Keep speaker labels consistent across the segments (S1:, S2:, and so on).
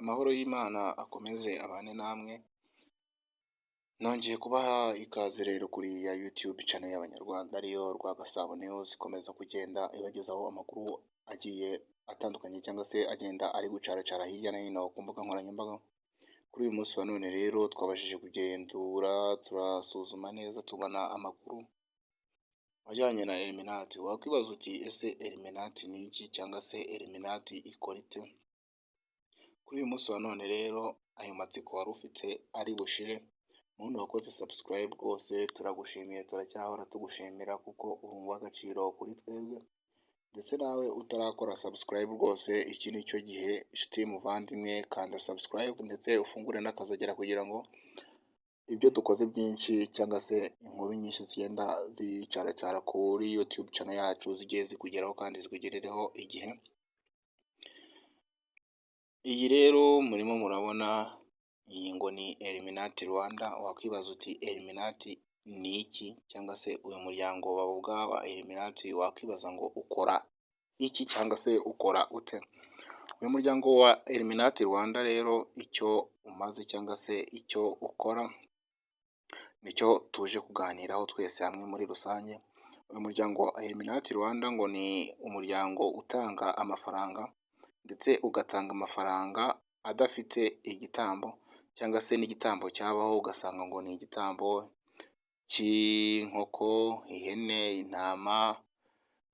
S1: Amahoro y'Imana akomeze abane namwe, nongeye kubaha ikaze rero kuri ya YouTube channel y'Abanyarwanda ariyo Rwagasabo News, ikomeza kugenda ibagezaho amakuru agiye atandukanye cyangwa se agenda ari gucaracara hirya no hino ku mbuga nkoranyambaga. Kuri uyu munsi wa none rero twabashije kugenzura turasuzuma neza tubona amakuru ajyanye na Illuminati. Wakwibaza uti ese Illuminati ni iki cyangwa se Illuminati ikora ite? Kuri uyu munsi wa none rero ayo matsiko wari ufite ari bushire. Muntu wakoze subscribe rwose turagushimiye, turacyahora tugushimira kuko uri uw'agaciro kuri twebwe, ndetse nawe utarakora subscribe rwose iki ni cyo gihe nshuti muvandimwe, kanda subscribe ndetse ufungure n'akazogera kugira ngo ibyo dukoze byinshi cyangwa se inkuru nyinshi zigenda zicaracara kuri YouTube channel yacu zigiye zikugeraho kandi zikugerereho igihe. Iyi rero murimo murabona iyi ngo ni Illuminati Rwanda. Wakwibaza uti Illuminati ni iki cyangwa se uyu muryango bavuga wa Illuminati wakwibaza ngo ukora iki cyangwa se ukora ute? Uyu muryango wa Illuminati Rwanda rero icyo umaze cyangwa se icyo ukora nicyo tuje kuganiraho twese hamwe muri rusange. Uyu muryango wa Illuminati Rwanda ngo ni umuryango utanga amafaranga ndetse ugatanga amafaranga adafite igitambo, cyangwa se n'igitambo cyabaho ugasanga ngo ni igitambo cy'inkoko, ihene, intama,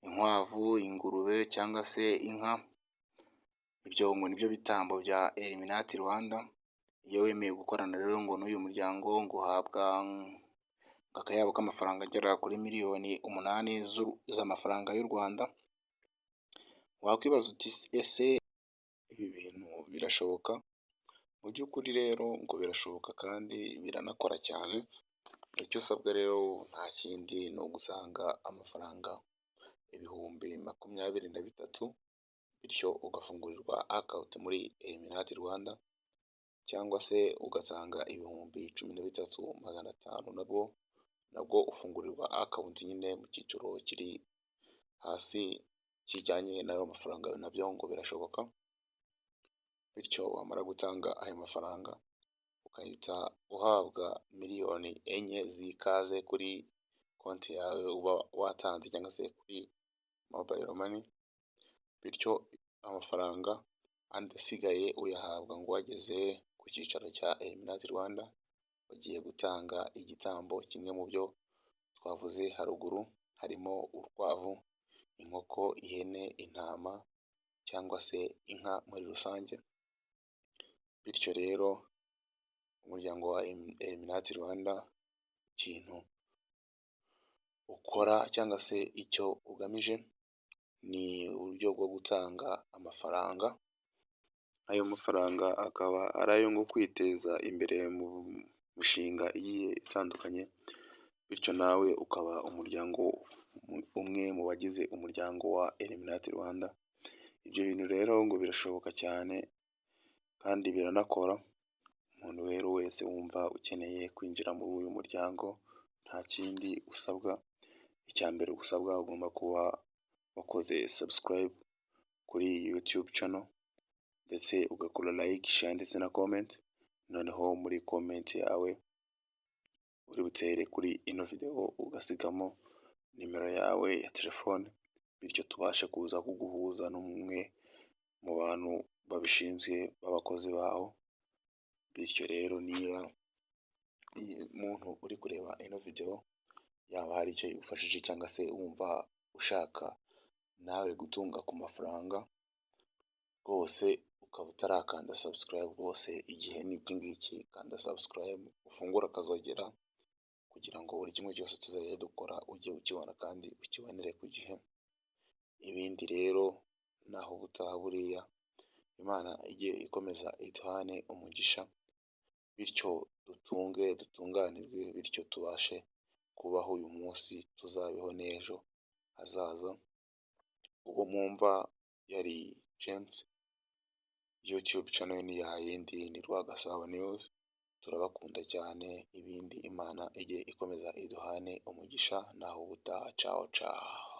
S1: inkwavu, ingurube cyangwa se inka. Ibyo ngo nibyo bitambo bya Illuminati Rwanda. Iyo wemeye gukorana rero ngo n'uyu muryango ngo uhabwa akayabo k'amafaranga agera kuri miliyoni 8 z'amafaranga y'u Rwanda. Wakwibaza uti ese ibi bintu birashoboka? Mu by'ukuri rero ngo birashoboka kandi biranakora cyane. Icyo usabwa rero nta kindi ni ugusanga amafaranga ibihumbi 23, bityo ugafungurirwa account muri Illuminati Rwanda, cyangwa se ugatanga ibihumbi 13,500 nabwo ufungurirwa account nyine mu cyiciro kiri hasi kijyanye n'ayo mafaranga. Nabyo ngo birashoboka, bityo wamara gutanga ayo mafaranga ukahita uhabwa miliyoni 4 zikaze kuri konti yawe uba watanze cyangwa se kuri mobile money, bityo amafaranga andi asigaye uyahabwa ngo wageze ku cyicaro cya Illuminati Rwanda bagiye gutanga igitambo kimwe mu byo twavuze haruguru, harimo urukwavu, inkoko, ihene, intama cyangwa se inka muri rusange. Bityo rero umuryango wa Illuminati Rwanda ikintu ukora cyangwa se icyo ugamije ni uburyo bwo gutanga amafaranga. Ayo mafaranga akaba ari ayo ngo kwiteza imbere mu mishinga igiye itandukanye, bityo nawe ukaba umwe mu bagize umuryango wa Illuminati Rwanda. Ibyo bintu rero ngo birashoboka cyane kandi biranakora. Umuntu rero wese wumva ukeneye kwinjira muri uyu muryango nta kindi usabwa. Icya mbere usabwa ugomba kuba wakoze subscribe kuri YouTube channel ndetse ugakora like, share ndetse na comment. Noneho muri comment yawe uri butere kuri ino video ugasigamo nimero yawe ya telefone, bityo tubashe kuza kuguhuza n'umwe mu bantu babishinzwe b'abakozi baho. Bityo rero niba umuntu uri kureba ino video yaba hari icyo igufashije cyangwa se wumva ushaka nawe gutunga ku mafaranga rwose ukaba utarakanda subscribe, rwose igihe ni iki ngiki. Kanda subscribe ufungura akazogera kugira ngo buri kimwe cyose tuzajya dukora ujye ukibona kandi ukibonere ku gihe. Ibindi rero naho ubutaha buriya, Imana igiye ikomeza iduhane umugisha, bityo dutunganirwe, bityo tubashe kubaho uyu munsi tuzabeho n'ejo hazaza. Ubwo mwumva yari James, YouTube channel ni yayindi ni Rwagasabo News. Turabakunda cyane, ibindi Imana igiye ikomeza iduhane umugisha. Naho ubutaha, ciao ciao.